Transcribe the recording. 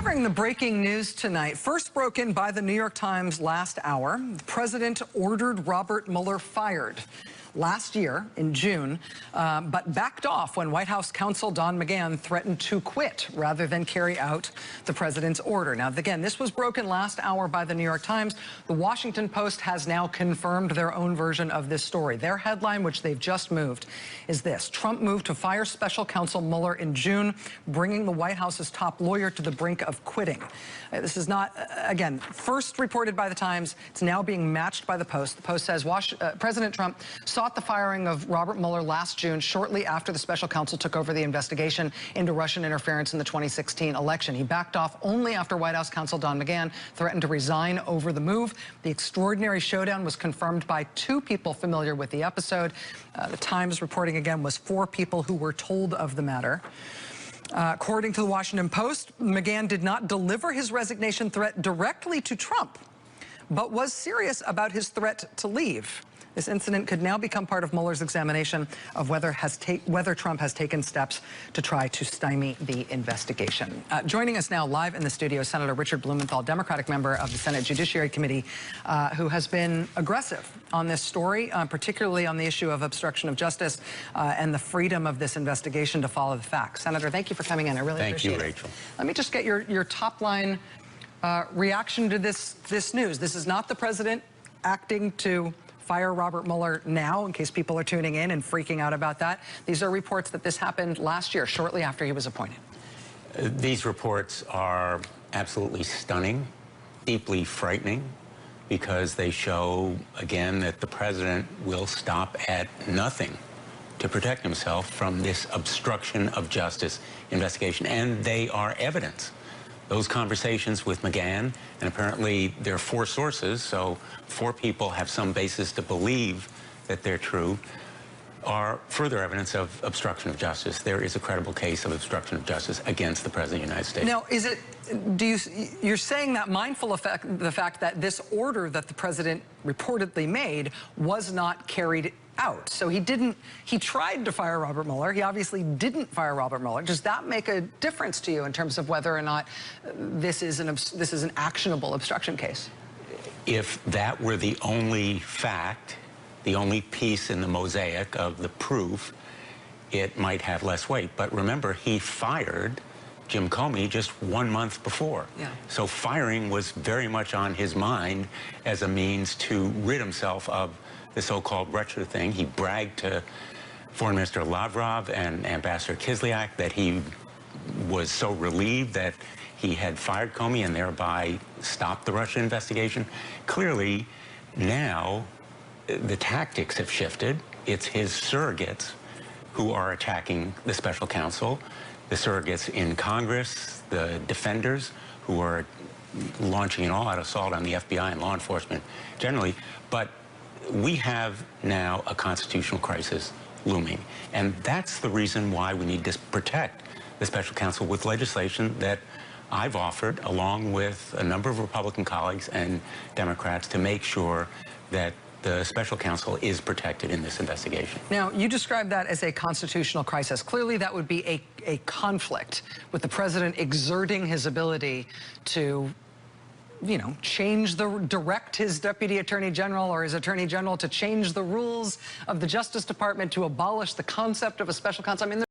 Covering the breaking news tonight, first broken by the New York Times last hour, the president ordered Robert Mueller fired last year in June, but backed off when White House counsel Don McGahn threatened to quit rather than carry out the president's order. Now, again, this was broken last hour by the New York Times. The Washington Post has now confirmed their own version of this story. Their headline, which they've just moved, is this: Trump moved to fire special counsel Mueller in June, bringing the White House's top lawyer to the brink of quitting. This is not, again, first reported by the Times. It's now being matched by the Post. The Post says President Trump sought the firing of Robert Mueller last June, shortly after the special counsel took over the investigation into Russian interference in the 2016 election. He backed off only after White House counsel Don McGahn threatened to resign over the move. The extraordinary showdown was confirmed by two people familiar with the episode. The Times reporting again was 4 people who were told of the matter. According to the Washington Post, McGahn did not deliver his resignation threat directly to Trump, but was serious about his threat to leave. This incident could now become part of Mueller's examination of whether Trump has taken steps to try to stymie the investigation. Joining us now live in the studio, Senator Richard Blumenthal, Democratic member of the Senate Judiciary Committee, who has been aggressive on this story, particularly on the issue of obstruction of justice and the freedom of this investigation to follow the facts. Senator, thank you for coming in. I really appreciate it. Thank you, Rachel. Let me just get your top line reaction to this news. This is not the president acting to fire Robert Mueller now, in case people are tuning in and freaking out about that. These are reports that this happened last year, shortly after he was appointed. These reports are absolutely stunning, deeply frightening, because they show, again, that the president will stop at nothing to protect himself from this obstruction of justice investigation. And they are evidence. Those conversations with McGahn, and apparently there are 4 sources, so 4 people have some basis to believe that they're true, are further evidence of obstruction of justice. There is a credible case of obstruction of justice against the President of the United States. Now, you're saying that mindful of the fact that this order that the president reportedly made was not carried out. So he tried to fire Robert Mueller. He obviously didn't fire Robert Mueller. Does that make a difference to you in terms of whether or not this is an actionable obstruction case? If that were the only fact, the only piece in the mosaic of the proof, it might have less weight. But remember, he fired Jim Comey just 1 month before. Yeah. So firing was very much on his mind as a means to rid himself of the so-called wretched thing. He bragged to Foreign Minister Lavrov and Ambassador Kislyak that he was so relieved that he had fired Comey and thereby stopped the Russia investigation. Clearly, now the tactics have shifted. It's his surrogates who are attacking the special counsel, the surrogates in Congress, the defenders who are launching an all-out assault on the FBI and law enforcement generally. But we have now a constitutional crisis looming, and that's the reason why we need to protect the special counsel with legislation that I've offered, along with a number of Republican colleagues and Democrats, to make sure that the special counsel is protected in this investigation. Now, you describe that as a constitutional crisis. Clearly, that would be a conflict with the president exerting his ability to direct his deputy attorney general or his attorney general to change the rules of the Justice Department to abolish the concept of a special counsel. I mean,